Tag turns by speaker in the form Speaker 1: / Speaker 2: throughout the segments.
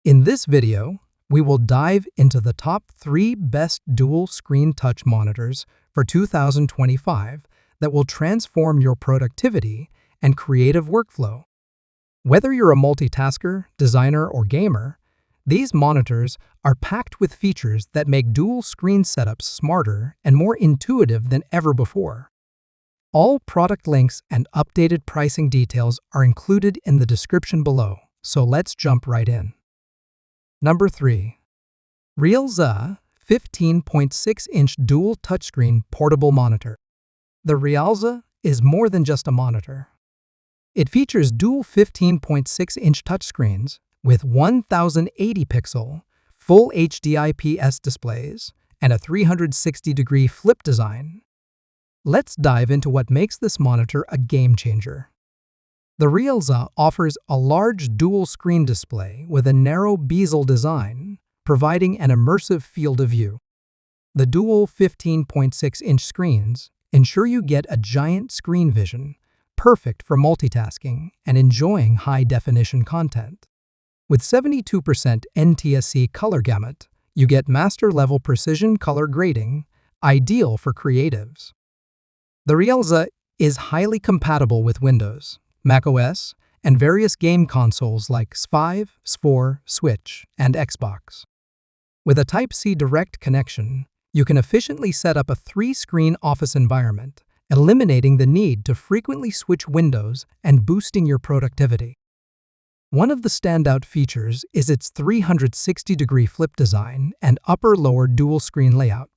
Speaker 1: In this video, we will dive into the top 3 best dual-screen touch monitors for 2025 that will transform your productivity and creative workflow. Whether you're a multitasker, designer, or gamer, these monitors are packed with features that make dual-screen setups smarter and more intuitive than ever before. All product links and updated pricing details are included in the description below, so let's jump right in. Number 3. REALZA 15.6-inch dual touchscreen portable monitor. The REALZA is more than just a monitor. It features dual 15.6-inch touchscreens with 1080-pixel full HD IPS displays and a 360-degree flip design. Let's dive into what makes this monitor a game-changer. The REALZA offers a large dual-screen display with a narrow bezel design, providing an immersive field of view. The dual 15.6-inch screens ensure you get a giant screen vision, perfect for multitasking and enjoying high-definition content. With 72% NTSC color gamut, you get master-level precision color grading, ideal for creatives. The REALZA is highly compatible with Windows, macOS, and various game consoles like PS5, PS4, Switch, and Xbox. With a Type-C direct connection, you can efficiently set up a 3-screen office environment, eliminating the need to frequently switch windows and boosting your productivity. One of the standout features is its 360-degree flip design and upper-lower dual-screen layout.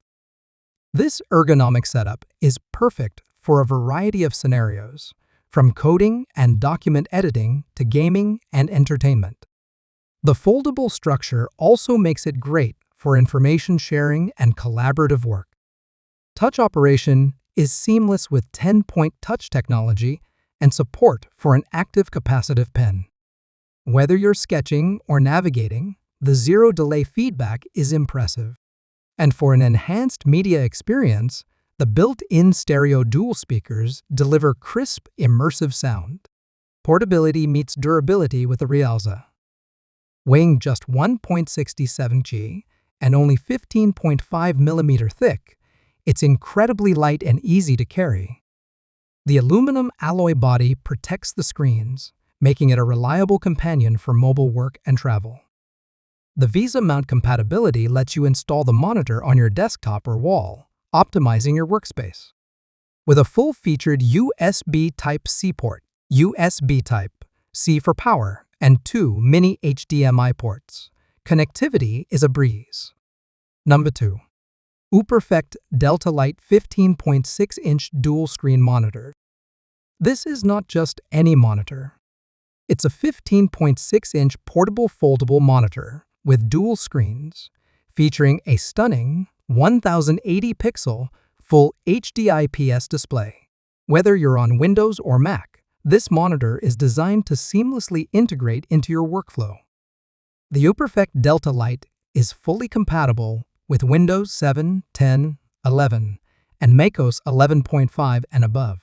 Speaker 1: This ergonomic setup is perfect for a variety of scenarios, from coding and document editing to gaming and entertainment. The foldable structure also makes it great for information sharing and collaborative work. Touch operation is seamless with 10-point touch technology and support for an active capacitive pen. Whether you're sketching or navigating, the zero-delay feedback is impressive. And for an enhanced media experience, the built-in stereo dual speakers deliver crisp, immersive sound. Portability meets durability with the REALZA. Weighing just 1.67 g and only 15.5 mm thick, it's incredibly light and easy to carry. The aluminum alloy body protects the screens, making it a reliable companion for mobile work and travel. The Visa mount compatibility lets you install the monitor on your desktop or wall, optimizing your workspace. With a full-featured USB Type-C port, USB Type-C for power, and 2 mini HDMI ports, connectivity is a breeze. Number 2. UPERFECT Delta Lite 15.6-inch dual-screen monitor. This is not just any monitor. It's a 15.6-inch portable foldable monitor with dual screens, featuring a stunning 1080-pixel full HD IPS display. Whether you're on Windows or Mac, this monitor is designed to seamlessly integrate into your workflow. The UPERFECT Delta Lite is fully compatible with Windows 7, 10, 11, and macOS 11.5 and above.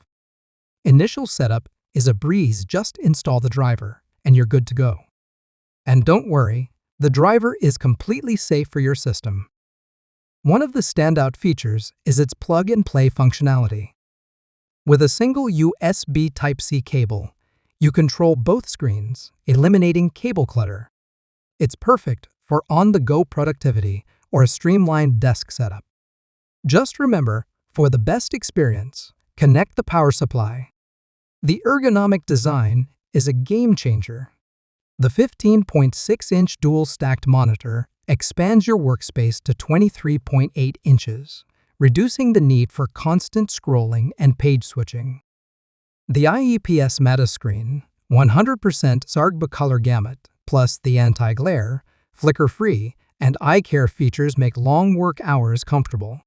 Speaker 1: Initial setup is a breeze. Just install the driver, and you're good to go. And don't worry, the driver is completely safe for your system. One of the standout features is its plug-and-play functionality. With a single USB Type-C cable, you control both screens, eliminating cable clutter. It's perfect for on-the-go productivity or a streamlined desk setup. Just remember, for the best experience, connect the power supply. The ergonomic design is a game-changer. The 15.6-inch dual-stacked monitor expands your workspace to 23.8 inches, reducing the need for constant scrolling and page switching. The IPS Meta screen, 100% Zargba color gamut, plus the anti-glare, flicker-free, and eye care features make long work hours comfortable.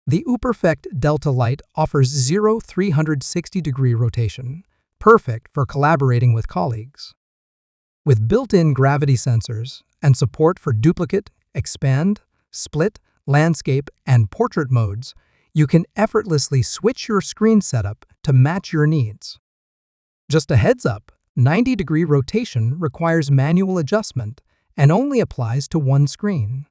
Speaker 1: The UPERFECT Delta Lite offers 360-degree rotation, perfect for collaborating with colleagues. With built-in gravity sensors and support for duplicate, expand, split, landscape, and portrait modes, you can effortlessly switch your screen setup to match your needs. Just a heads up, 90-degree rotation requires manual adjustment, and only applies to one screen.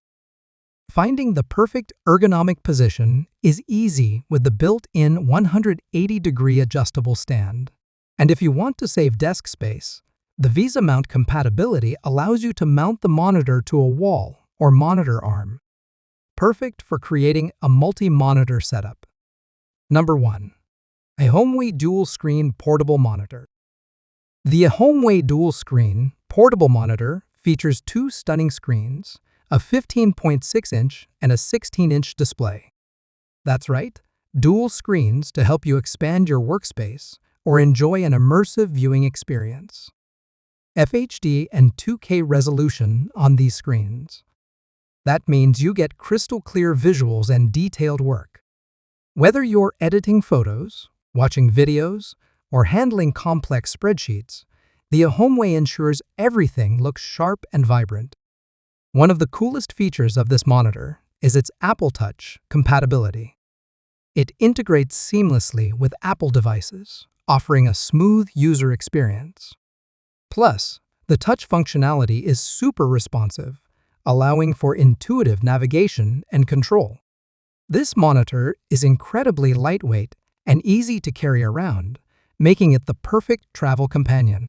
Speaker 1: Finding the perfect ergonomic position is easy with the built-in 180-degree adjustable stand. And if you want to save desk space, the VESA mount compatibility allows you to mount the monitor to a wall or monitor arm. Perfect for creating a multi-monitor setup. Number 1. EHOMEWEI Dual Screen Portable Monitor. The EHOMEWEI Dual Screen Portable Monitor features two stunning screens, a 15.6-inch and a 16-inch display. That's right, dual screens to help you expand your workspace or enjoy an immersive viewing experience. FHD and 2K resolution on these screens. That means you get crystal clear visuals and detailed work. Whether you're editing photos, watching videos, or handling complex spreadsheets, the EHOMEWEI ensures everything looks sharp and vibrant. One of the coolest features of this monitor is its Apple Touch compatibility. It integrates seamlessly with Apple devices, offering a smooth user experience. Plus, the touch functionality is super responsive, allowing for intuitive navigation and control. This monitor is incredibly lightweight and easy to carry around, making it the perfect travel companion.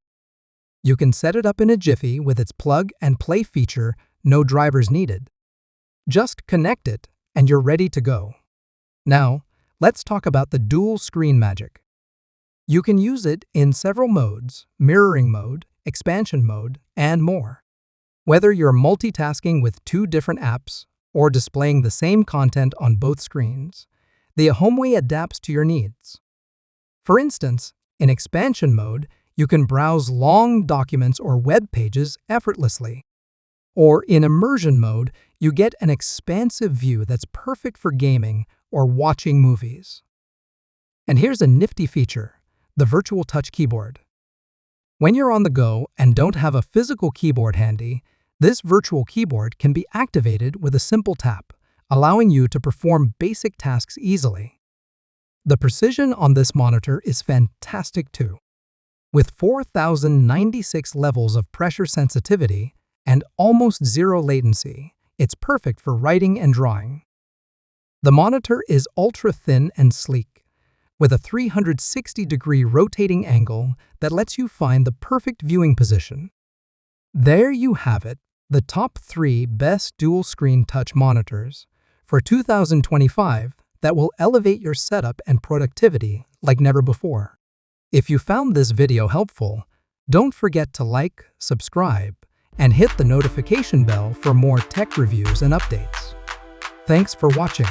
Speaker 1: You can set it up in a jiffy with its plug-and-play feature, no drivers needed. Just connect it and you're ready to go. Now, let's talk about the dual screen magic. You can use it in several modes: mirroring mode, expansion mode, and more. Whether you're multitasking with two different apps or displaying the same content on both screens, the EHOMEWEI adapts to your needs. For instance, in expansion mode, you can browse long documents or web pages effortlessly. Or in immersion mode, you get an expansive view that's perfect for gaming or watching movies. And here's a nifty feature: the virtual touch keyboard. When you're on the go and don't have a physical keyboard handy, this virtual keyboard can be activated with a simple tap, allowing you to perform basic tasks easily. The precision on this monitor is fantastic too. With 4,096 levels of pressure sensitivity and almost zero latency, it's perfect for writing and drawing. The monitor is ultra-thin and sleek, with a 360-degree rotating angle that lets you find the perfect viewing position. There you have it, the top 3 best dual-screen touch monitors for 2025 that will elevate your setup and productivity like never before. If you found this video helpful, don't forget to like, subscribe, and hit the notification bell for more tech reviews and updates. Thanks for watching.